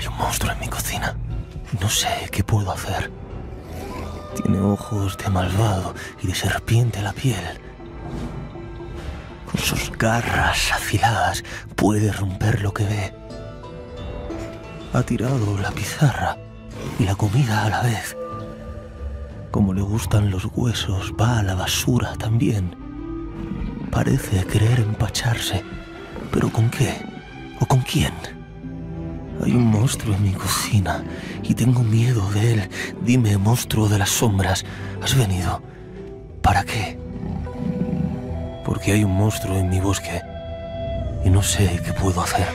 Hay un monstruo en mi cocina. No sé qué puedo hacer. Tiene ojos de malvado y de serpiente la piel. Con sus garras afiladas puede romper lo que ve. Ha tirado la pizarra y la comida a la vez. Como le gustan los huesos, va a la basura también. Parece querer empacharse. ¿Pero con qué? ¿O con quién? Hay un monstruo en mi cocina y tengo miedo de él. Dime, monstruo de las sombras, ¿has venido? ¿Para qué? Porque hay un monstruo en mi bosque y no sé qué puedo hacer.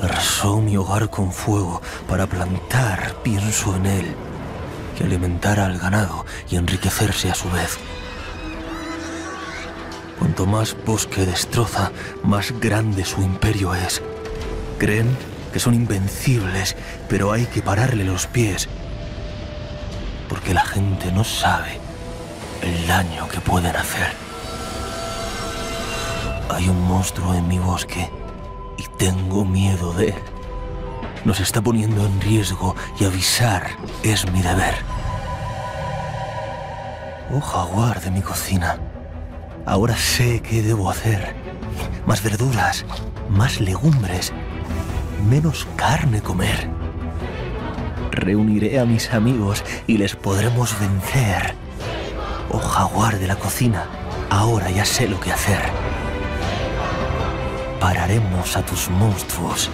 Arrasó mi hogar con fuego para plantar, pienso en él, que alimentara al ganado y enriquecerse a su vez. Cuanto más bosque destroza, más grande su imperio es. Creen que son invencibles, pero hay que pararle los pies, porque la gente no sabe el daño que pueden hacer. Hay un monstruo en mi bosque y tengo miedo de él. Nos está poniendo en riesgo y avisar es mi deber. Oh, jaguar de mi cocina, ahora sé qué debo hacer. Más verduras, más legumbres, menos carne comer. Reuniré a mis amigos y les podremos vencer. Oh, jaguar de la cocina, ahora ya sé lo que hacer. Pararemos a tus monstruos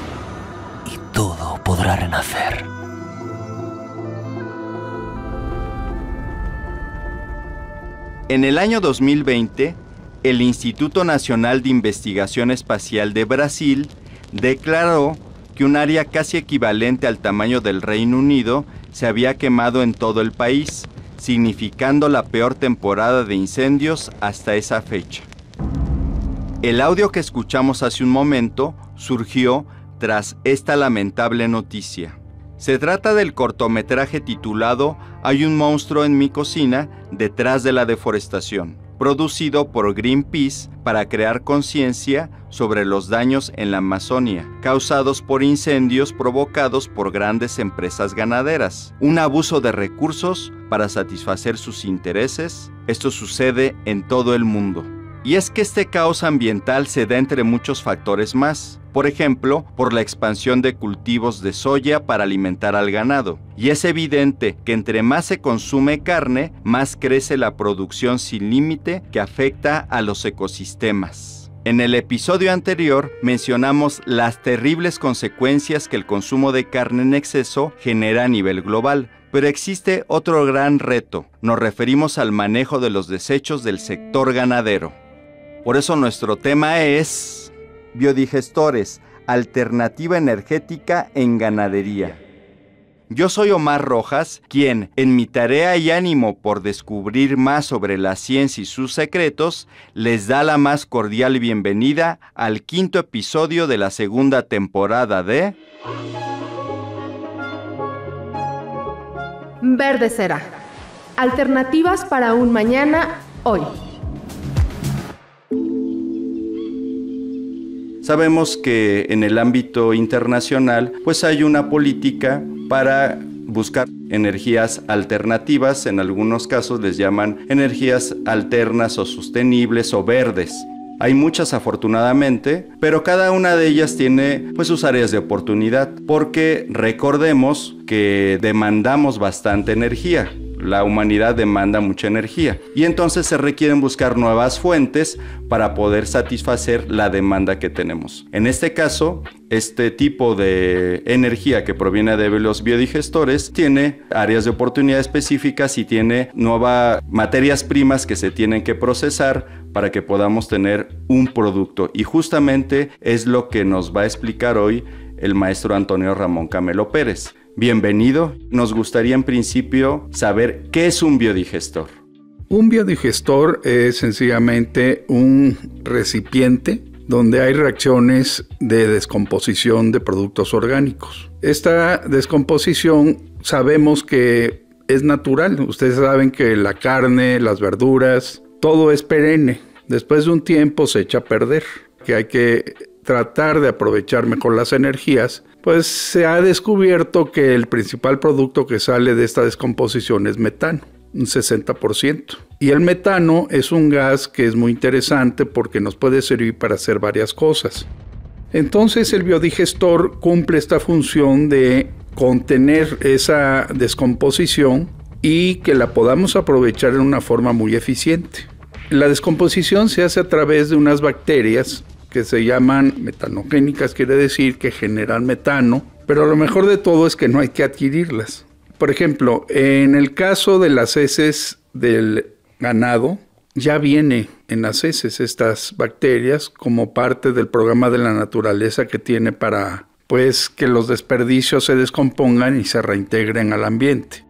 y todo podrá renacer. En el año 2020, el Instituto Nacional de Investigación Espacial de Brasil declaró que un área casi equivalente al tamaño del Reino Unido se había quemado en todo el país, significando la peor temporada de incendios hasta esa fecha. El audio que escuchamos hace un momento surgió tras esta lamentable noticia. Se trata del cortometraje titulado Hay un monstruo en mi cocina detrás de la deforestación, producido por Greenpeace para crear conciencia sobre los daños en la Amazonia, causados por incendios provocados por grandes empresas ganaderas. Un abuso de recursos para satisfacer sus intereses. Esto sucede en todo el mundo. Y es que este caos ambiental se da entre muchos factores más. Por ejemplo, por la expansión de cultivos de soya para alimentar al ganado. Y es evidente que entre más se consume carne, más crece la producción sin límite que afecta a los ecosistemas. En el episodio anterior mencionamos las terribles consecuencias que el consumo de carne en exceso genera a nivel global. Pero existe otro gran reto. Nos referimos al manejo de los desechos del sector ganadero. Por eso nuestro tema es biodigestores, alternativa energética en ganadería. Yo soy Omar Rojas, quien, en mi tarea y ánimo por descubrir más sobre la ciencia y sus secretos, les da la más cordial bienvenida al 5º episodio de la 2ª temporada de Verde será. Alternativas para un mañana hoy. Sabemos que en el ámbito internacional, pues hay una política para buscar energías alternativas. En algunos casos les llaman energías alternas o sostenibles o verdes. Hay muchas afortunadamente, pero cada una de ellas tiene pues sus áreas de oportunidad, porque recordemos que demandamos bastante energía. La humanidad demanda mucha energía y entonces se requieren buscar nuevas fuentes para poder satisfacer la demanda que tenemos. En este caso, este tipo de energía que proviene de los biodigestores tiene áreas de oportunidad específicas y tiene nuevas materias primas que se tienen que procesar para que podamos tener un producto. Y justamente es lo que nos va a explicar hoy el maestro Antonio Ramón Camelo Pérez. Bienvenido. Nos gustaría en principio saber qué es un biodigestor. Un biodigestor es sencillamente un recipiente donde hay reacciones de descomposición de productos orgánicos. Esta descomposición sabemos que es natural. Ustedes saben que la carne, las verduras, todo es perenne. Después de un tiempo se echa a perder, que hay que tratar de aprovechar mejor las energías, pues se ha descubierto que el principal producto que sale de esta descomposición es metano, un 60%. Y el metano es un gas que es muy interesante porque nos puede servir para hacer varias cosas. Entonces el biodigestor cumple esta función de contener esa descomposición y que la podamos aprovechar en una forma muy eficiente. La descomposición se hace a través de unas bacterias que se llaman metanogénicas, quiere decir que generan metano, pero lo mejor de todo es que no hay que adquirirlas. Por ejemplo, en el caso de las heces del ganado, ya viene en las heces estas bacterias como parte del programa de la naturaleza que tiene para que los desperdicios se descompongan y se reintegren al ambiente.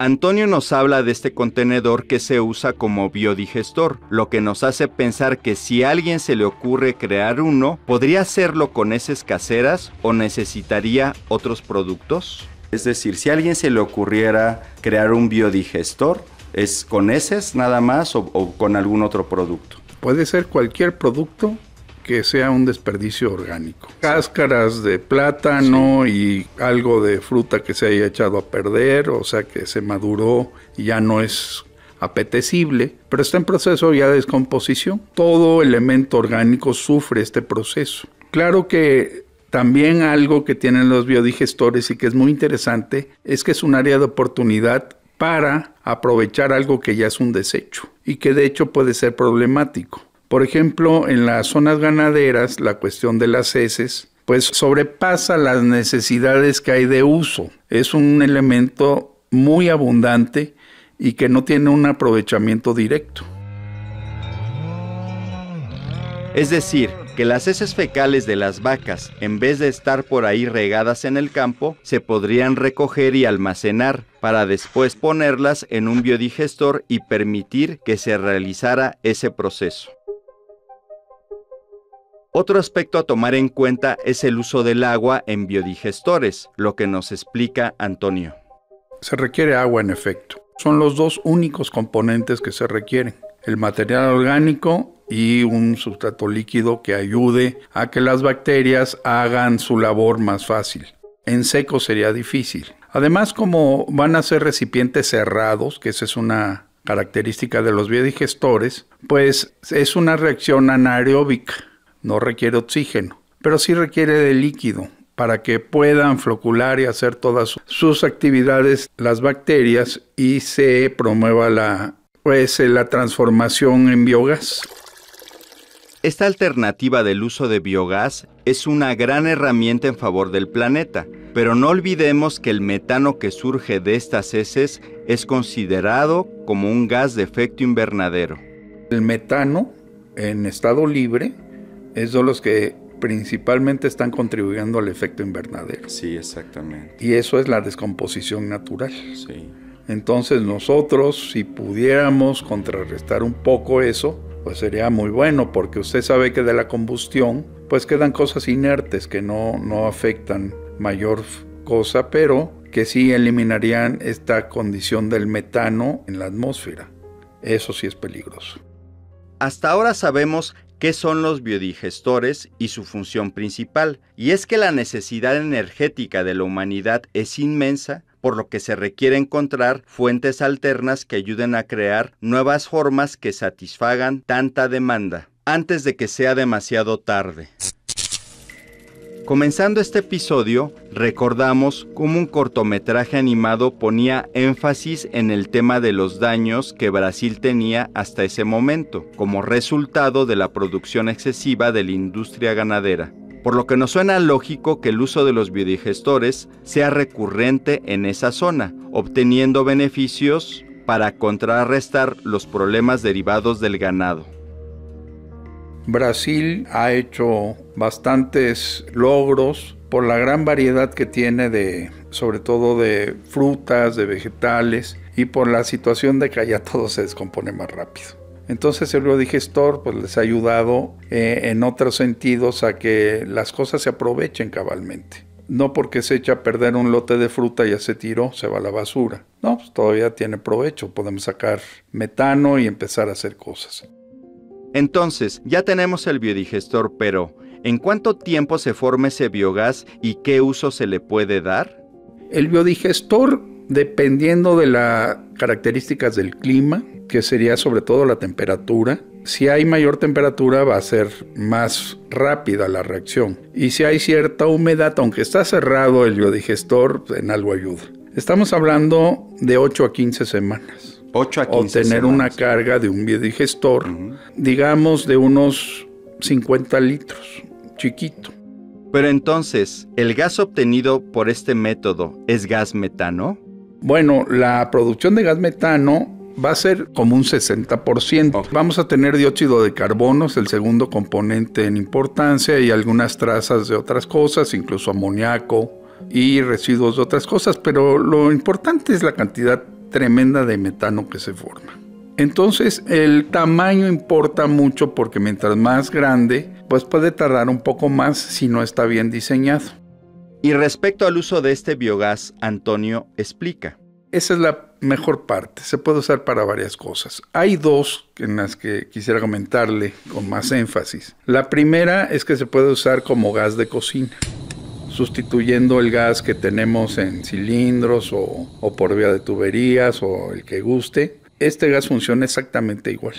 Antonio nos habla de este contenedor que se usa como biodigestor, lo que nos hace pensar que si a alguien se le ocurre crear uno, ¿podría hacerlo con heces caseras o necesitaría otros productos? Es decir, si a alguien se le ocurriera crear un biodigestor, ¿es con heces nada más o con algún otro producto? Puede ser cualquier producto que sea un desperdicio orgánico. Cáscaras de plátano y algo de fruta que se haya echado a perder, o sea que se maduró y ya no es apetecible, pero está en proceso ya de descomposición. Todo elemento orgánico sufre este proceso. Claro que también algo que tienen los biodigestores y que es muy interesante es que es un área de oportunidad para aprovechar algo que ya es un desecho y que de hecho puede ser problemático. Por ejemplo, en las zonas ganaderas, la cuestión de las heces, pues sobrepasa las necesidades que hay de uso. Es un elemento muy abundante y que no tiene un aprovechamiento directo. Es decir, que las heces fecales de las vacas, en vez de estar por ahí regadas en el campo, se podrían recoger y almacenar para después ponerlas en un biodigestor y permitir que se realizara ese proceso. Otro aspecto a tomar en cuenta es el uso del agua en biodigestores, lo que nos explica Antonio. Se requiere agua en efecto. Son los dos únicos componentes que se requieren: el material orgánico y un sustrato líquido que ayude a que las bacterias hagan su labor más fácil. En seco sería difícil. Además, como van a ser recipientes cerrados, que esa es una característica de los biodigestores, pues es una reacción anaeróbica. No requiere oxígeno, pero sí requiere de líquido para que puedan flocular y hacer todas sus actividades las bacterias y se promueva la transformación en biogás. Esta alternativa del uso de biogás es una gran herramienta en favor del planeta, pero no olvidemos que el metano que surge de estas heces es considerado como un gas de efecto invernadero. El metano en estado libre es de los que principalmente están contribuyendo al efecto invernadero. Sí, exactamente. Y eso es la descomposición natural. Sí. Entonces nosotros, si pudiéramos contrarrestar un poco eso, pues sería muy bueno, porque usted sabe que de la combustión, pues quedan cosas inertes que no afectan mayor cosa, pero que sí eliminarían esta condición del metano en la atmósfera. Eso sí es peligroso. Hasta ahora sabemos qué son los biodigestores y su función principal, y es que la necesidad energética de la humanidad es inmensa, por lo que se requiere encontrar fuentes alternas que ayuden a crear nuevas formas que satisfagan tanta demanda, antes de que sea demasiado tarde. Comenzando este episodio, recordamos cómo un cortometraje animado ponía énfasis en el tema de los daños que Brasil tenía hasta ese momento, como resultado de la producción excesiva de la industria ganadera. Por lo que nos suena lógico que el uso de los biodigestores sea recurrente en esa zona, obteniendo beneficios para contrarrestar los problemas derivados del ganado. Brasil ha hecho bastantes logros por la gran variedad que tiene sobre todo de frutas, de vegetales, y por la situación de que allá todo se descompone más rápido. Entonces el biodigestor pues les ha ayudado en otros sentidos a que las cosas se aprovechen cabalmente. No porque se echa a perder un lote de fruta y ya se tiró, se va a la basura. No, pues todavía tiene provecho, podemos sacar metano y empezar a hacer cosas. Entonces, ya tenemos el biodigestor, pero ¿En cuánto tiempo se forma ese biogás y qué uso se le puede dar? El biodigestor, dependiendo de las características del clima, que sería sobre todo la temperatura, si hay mayor temperatura va a ser más rápida la reacción. Y si hay cierta humedad, aunque está cerrado el biodigestor, en algo ayuda. Estamos hablando de 8 a 15 semanas. 8 a 15 Obtener semanas. una carga de un biodigestor, digamos de unos 50 litros, chiquito. Pero entonces, ¿el gas obtenido por este método es gas metano? Bueno, la producción de gas metano va a ser como un 60%. Okay. Vamos a tener dióxido de carbono, es el segundo componente en importancia, y algunas trazas de otras cosas, incluso amoníaco y residuos de otras cosas, pero lo importante es la cantidad tremenda de metano que se forma. Entonces, el tamaño importa mucho porque mientras más grande, pues puede tardar un poco más si no está bien diseñado. Y respecto al uso de este biogás, Antonio explica. Esa es la mejor parte, se puede usar para varias cosas. Hay dos en las que quisiera comentarle con más énfasis. La primera es que se puede usar como gas de cocina, sustituyendo el gas que tenemos en cilindros o por vía de tuberías o el que guste. Este gas funciona exactamente igual.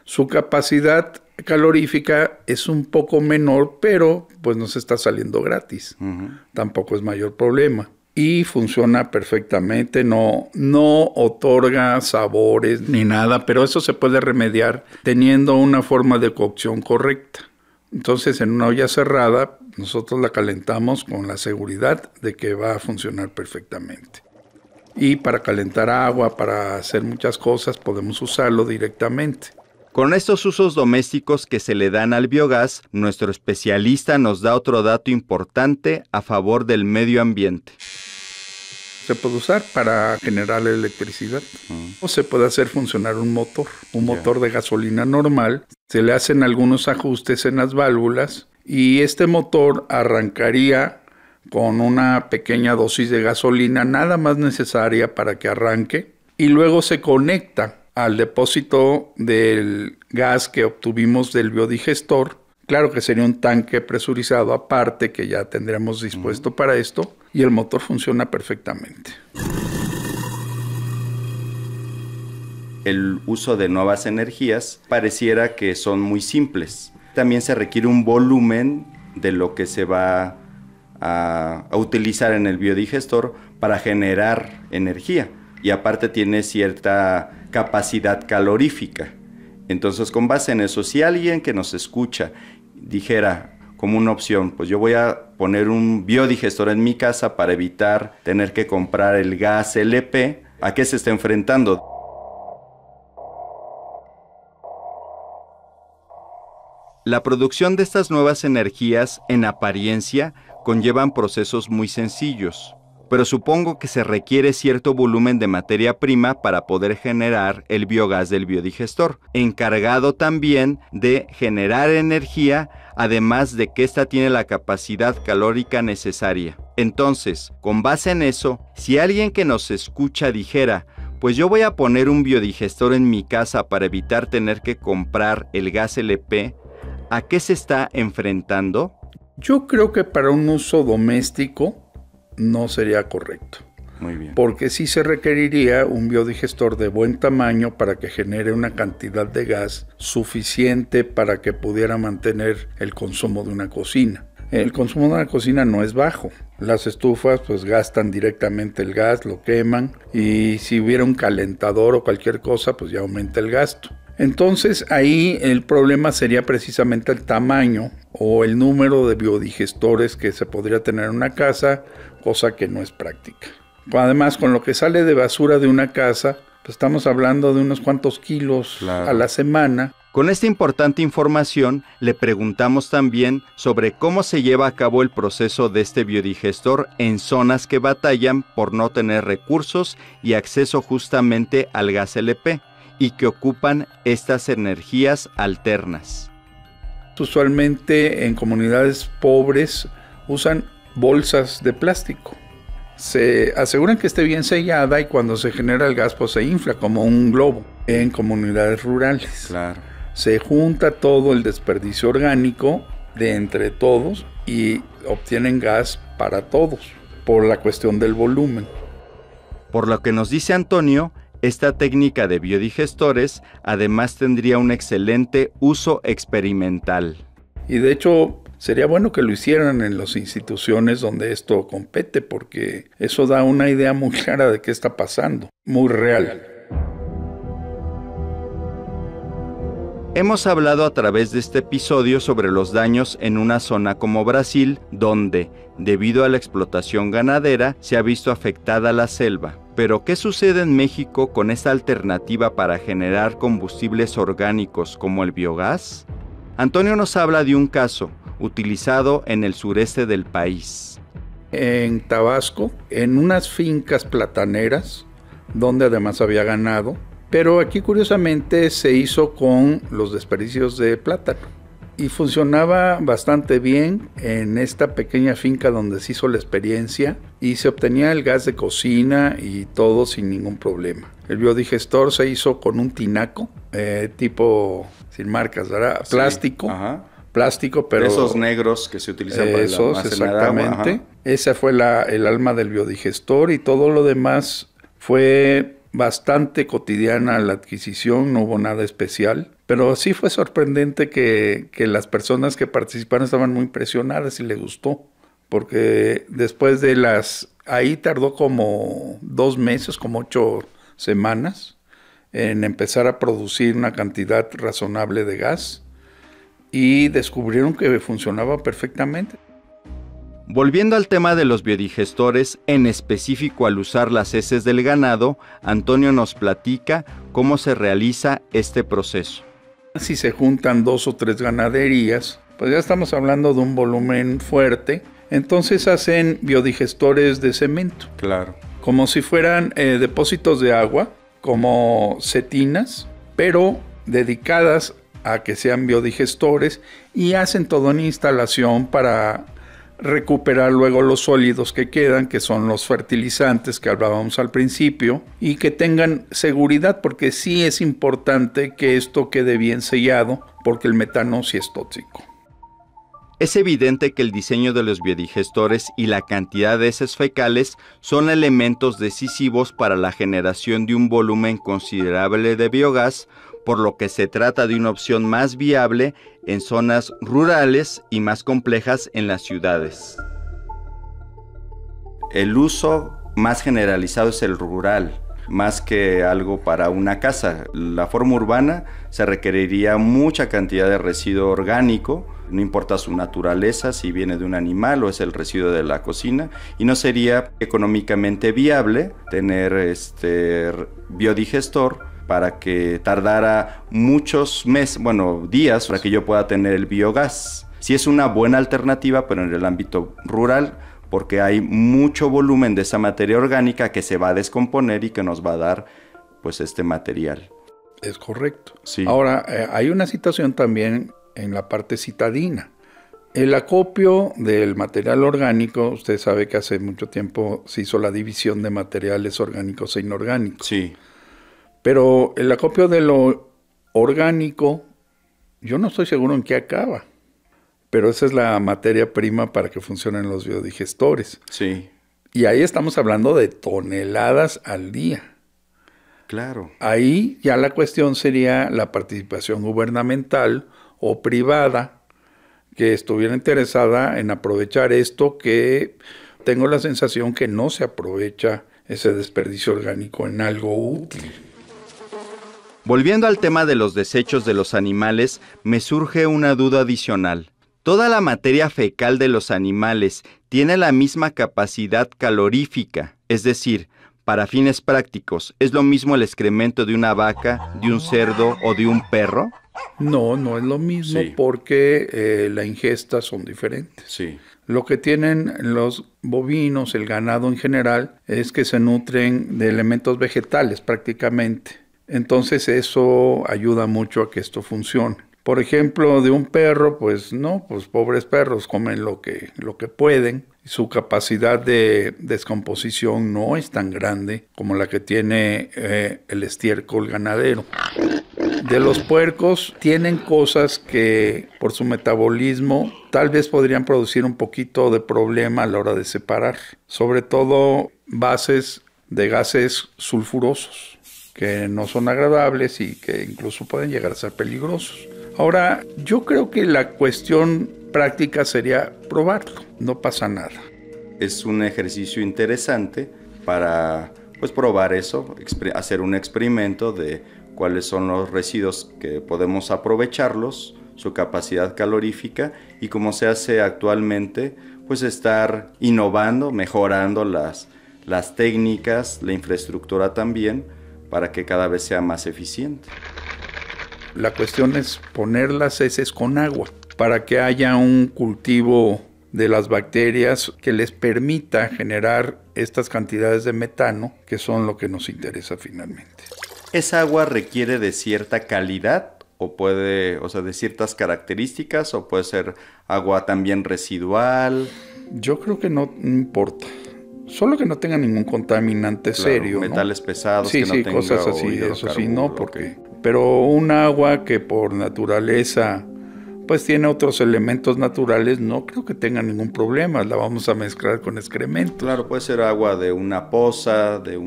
Su capacidad calorífica es un poco menor, pero pues nos está saliendo gratis. Tampoco es mayor problema. Y funciona perfectamente, no otorga sabores ni nada, pero eso se puede remediar teniendo una forma de cocción correcta. Entonces, en una olla cerrada, nosotros la calentamos con la seguridad de que va a funcionar perfectamente. Y para calentar agua, para hacer muchas cosas, podemos usarlo directamente. Con estos usos domésticos que se le dan al biogás, nuestro especialista nos da otro dato importante a favor del medio ambiente. Se puede usar para generar electricidad. O se puede hacer funcionar un motor de gasolina normal. Se le hacen algunos ajustes en las válvulas y este motor arrancaría con una pequeña dosis de gasolina, nada más necesaria para que arranque, y luego se conecta al depósito del gas que obtuvimos del biodigestor. Claro que sería un tanque presurizado aparte que ya tendríamos dispuesto para esto, y el motor funciona perfectamente. El uso de nuevas energías pareciera que son muy simples. También se requiere un volumen de lo que se va a utilizar en el biodigestor para generar energía, y aparte tiene cierta capacidad calorífica. Entonces, con base en eso, si alguien que nos escucha dijera como una opción, pues yo voy a poner un biodigestor en mi casa para evitar tener que comprar el gas LP, ¿a qué se está enfrentando? La producción de estas nuevas energías, en apariencia, conllevan procesos muy sencillos, pero supongo que se requiere cierto volumen de materia prima para poder generar el biogás del biodigestor, encargado también de generar energía, además de que ésta tiene la capacidad calórica necesaria. Entonces, con base en eso, si alguien que nos escucha dijera, pues yo voy a poner un biodigestor en mi casa para evitar tener que comprar el gas LP, ¿a qué se está enfrentando? Yo creo que para un uso doméstico no sería correcto. Muy bien. Porque sí se requeriría un biodigestor de buen tamaño para que genere una cantidad de gas suficiente para que pudiera mantener el consumo de una cocina. El consumo de una cocina no es bajo. Las estufas pues gastan directamente el gas, lo queman, y si hubiera un calentador o cualquier cosa pues ya aumenta el gasto. Entonces ahí el problema sería precisamente el tamaño o el número de biodigestores que se podría tener en una casa, cosa que no es práctica. Además, con lo que sale de basura de una casa, pues estamos hablando de unos cuantos kilos a la semana. Con esta importante información, le preguntamos también sobre cómo se lleva a cabo el proceso de este biodigestor en zonas que batallan por no tener recursos y acceso justamente al gas LP, y que ocupan estas energías alternas. Usualmente en comunidades pobres usan bolsas de plástico. Se aseguran que esté bien sellada y cuando se genera el gas pues se infla como un globo. En comunidades rurales se junta todo el desperdicio orgánico de entre todos y obtienen gas para todos por la cuestión del volumen. Por lo que nos dice Antonio, esta técnica de biodigestores además tendría un excelente uso experimental. Y de hecho sería bueno que lo hicieran en las instituciones donde esto compete, porque eso da una idea muy clara de qué está pasando, muy real. Hemos hablado a través de este episodio sobre los daños en una zona como Brasil, donde, debido a la explotación ganadera, se ha visto afectada la selva. Pero, ¿qué sucede en México con esta alternativa para generar combustibles orgánicos como el biogás? Antonio nos habla de un caso utilizado en el sureste del país. En Tabasco, en unas fincas plataneras, donde además había ganado, pero aquí curiosamente se hizo con los desperdicios de plátano y funcionaba bastante bien en esta pequeña finca donde se hizo la experiencia y se obtenía el gas de cocina y todo sin ningún problema. El biodigestor se hizo con un tinaco, tipo, sin marcas, ¿verdad? Sí, plástico. Ajá. Plástico, pero... Esos negros que se utilizan para el almacenar exactamente. Agua, esa fue el alma del biodigestor y todo lo demás fue bastante cotidiana la adquisición, no hubo nada especial. Pero sí fue sorprendente que las personas que participaron estaban muy impresionadas y les gustó. Porque después de ahí tardó como 2 meses, como 8 semanas, en empezar a producir una cantidad razonable de gas. Y descubrieron que funcionaba perfectamente. Volviendo al tema de los biodigestores, en específico al usar las heces del ganado, Antonio nos platica cómo se realiza este proceso. Si se juntan 2 o 3 ganaderías, pues ya estamos hablando de un volumen fuerte. Entonces hacen biodigestores de cemento. Claro. Como si fueran depósitos de agua, como setinas, pero dedicadas a que sean biodigestores, y hacen toda una instalación para recuperar luego los sólidos que quedan, que son los fertilizantes que hablábamos al principio, y que tengan seguridad, porque sí es importante que esto quede bien sellado, porque el metano sí es tóxico. Es evidente que el diseño de los biodigestores y la cantidad de heces fecales son elementos decisivos para la generación de un volumen considerable de biogás, por lo que se trata de una opción más viable en zonas rurales y más complejas en las ciudades. El uso más generalizado es el rural, más que algo para una casa. La forma urbana se requeriría mucha cantidad de residuo orgánico, no importa su naturaleza, si viene de un animal o es el residuo de la cocina, y no sería económicamente viable tener biodigestor para que tardara muchos meses, días, para que yo pueda tener el biogás. Sí es una buena alternativa, pero en el ámbito rural, porque hay mucho volumen de esa materia orgánica que se va a descomponer y que nos va a dar pues este material. Es correcto. Sí. Ahora, hay una situación también en la parte citadina. El acopio del material orgánico, usted sabe que hace mucho tiempo se hizo la división de materiales orgánicos e inorgánicos. Sí. Pero el acopio de lo orgánico, yo no estoy seguro en qué acaba. Pero esa es la materia prima para que funcionen los biodigestores. Sí. Y ahí estamos hablando de toneladas al día. Claro. Ahí ya la cuestión sería la participación gubernamental o privada que estuviera interesada en aprovechar esto, que tengo la sensación que no se aprovecha ese desperdicio orgánico en algo útil. Volviendo al tema de los desechos de los animales, me surge una duda adicional. ¿Toda la materia fecal de los animales tiene la misma capacidad calorífica? Es decir, para fines prácticos, ¿es lo mismo el excremento de una vaca, de un cerdo o de un perro? No, no es lo mismo, sí, porque la ingesta son diferentes. Sí. Lo que tienen los bovinos, el ganado en general, es que se nutren de elementos vegetales prácticamente. Entonces eso ayuda mucho a que esto funcione. Por ejemplo, de un perro, pues pobres perros comen lo que pueden. Su capacidad de descomposición no es tan grande como la que tiene el estiércol ganadero. de los puercos tienen cosas que por su metabolismo tal vez podrían producir un poquito de problema a la hora de separar, sobre todo bases de gases sulfurosos que no son agradables y que incluso pueden llegar a ser peligrosos. Ahora, yo creo que la cuestión práctica sería probarlo, no pasa nada. Es un ejercicio interesante para probar eso, hacer un experimento de cuáles son los residuos que podemos aprovecharlos, su capacidad calorífica y como se hace actualmente, estar innovando, mejorando las técnicas, la infraestructura también, para que cada vez sea más eficiente. La cuestión es poner las heces con agua para que haya un cultivo de las bacterias que les permita generar estas cantidades de metano que son lo que nos interesa finalmente. ¿Esa agua requiere de cierta calidad de ciertas características o puede ser agua también residual? Yo creo que no importa. Solo que no tenga ningún contaminante serio, metales pesados, sí, que no tenga cosas así, eso sí, no, porque... Pero un agua que por naturaleza tiene otros elementos naturales, no creo que tenga ningún problema, la vamos a mezclar con excrementos. Claro, puede ser agua de una poza, de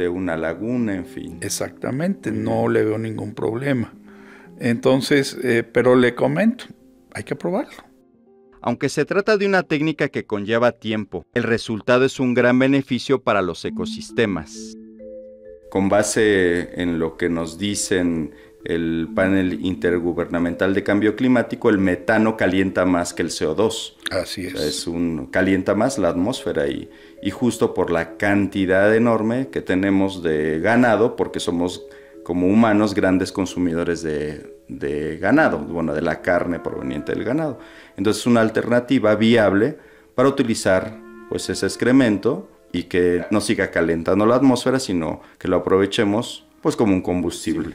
una laguna, en fin. Exactamente, no le veo ningún problema. Entonces, pero le comento, hay que probarlo. Aunque se trata de una técnica que conlleva tiempo, el resultado es un gran beneficio para los ecosistemas. Con base en lo que nos dicen el panel intergubernamental de cambio climático, el metano calienta más que el CO2. Así es. Calienta más la atmósfera y justo por la cantidad enorme que tenemos de ganado, porque somos como humanos grandes consumidores de ganado, de la carne proveniente del ganado. Entonces es una alternativa viable para utilizar ese excremento y que no siga calentando la atmósfera, sino que lo aprovechemos como un combustible.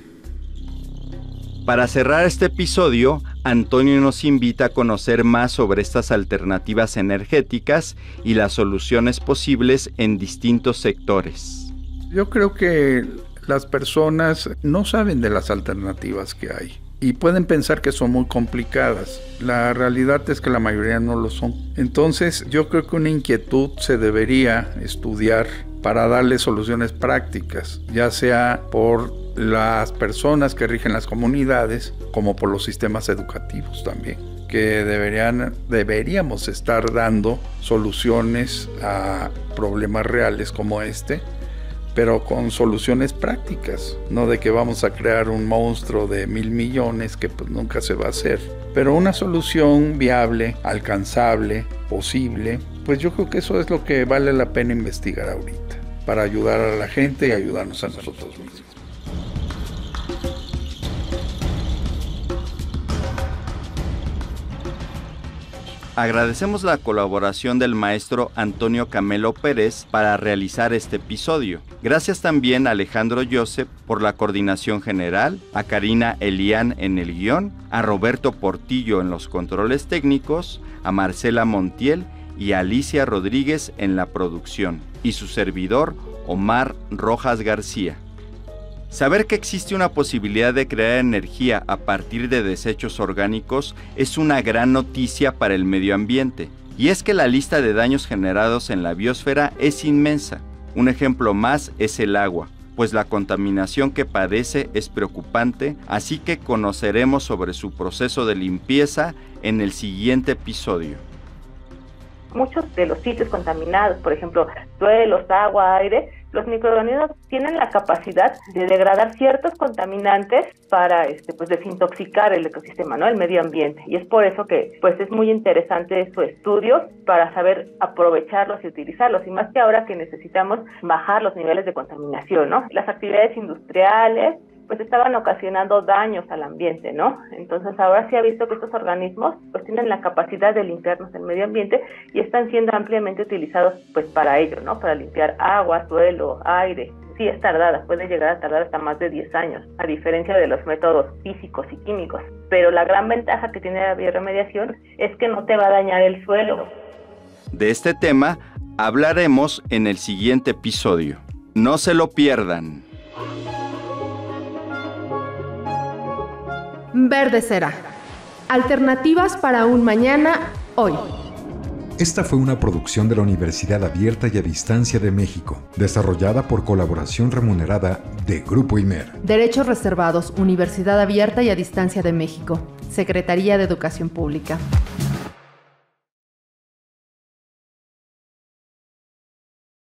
Para cerrar este episodio, Antonio nos invita a conocer más sobre estas alternativas energéticas y las soluciones posibles en distintos sectores. Yo creo que las personas no saben de las alternativas que hay y pueden pensar que son muy complicadas. La realidad es que la mayoría no lo son. Entonces, yo creo que una inquietud se debería estudiar para darle soluciones prácticas, ya sea por las personas que rigen las comunidades, como por los sistemas educativos también, que deberíamos estar dando soluciones a problemas reales como este, pero con soluciones prácticas, no de que vamos a crear un monstruo de 1,000 millones que nunca se va a hacer, pero una solución viable, alcanzable, posible, yo creo que eso es lo que vale la pena investigar ahorita, para ayudar a la gente y ayudarnos a nosotros mismos. Agradecemos la colaboración del maestro Antonio Camelo Pérez para realizar este episodio. Gracias también a Alejandro Joseph por la coordinación general, a Karina Elián en el guión, a Roberto Portillo en los controles técnicos, a Marcela Montiel y a Alicia Rodríguez en la producción, y su servidor Omar Rojas García. Saber que existe una posibilidad de crear energía a partir de desechos orgánicos es una gran noticia para el medio ambiente. Y es que la lista de daños generados en la biosfera es inmensa. Un ejemplo más es el agua, pues la contaminación que padece es preocupante, así que conoceremos sobre su proceso de limpieza en el siguiente episodio. Muchos de los sitios contaminados, por ejemplo, suelos, agua, aire, los microorganismos tienen la capacidad de degradar ciertos contaminantes para desintoxicar el ecosistema, ¿no? El medio ambiente. Y es por eso que es muy interesante su estudio para saber aprovecharlos y utilizarlos. Y más que ahora que necesitamos bajar los niveles de contaminación, ¿no? Las actividades industriales estaban ocasionando daños al ambiente, ¿no? Entonces ahora se ha visto que estos organismos tienen la capacidad de limpiarnos el medio ambiente y están siendo ampliamente utilizados para ello, ¿no? Para limpiar agua, suelo, aire. Sí es tardada, puede llegar a tardar hasta más de 10 años, a diferencia de los métodos físicos y químicos. Pero la gran ventaja que tiene la bioremediación es que no te va a dañar el suelo. De este tema hablaremos en el siguiente episodio. No se lo pierdan. Verde será. Alternativas para un mañana, hoy. Esta fue una producción de la Universidad Abierta y a Distancia de México, desarrollada por colaboración remunerada de Grupo Imer. Derechos reservados, Universidad Abierta y a Distancia de México. Secretaría de Educación Pública.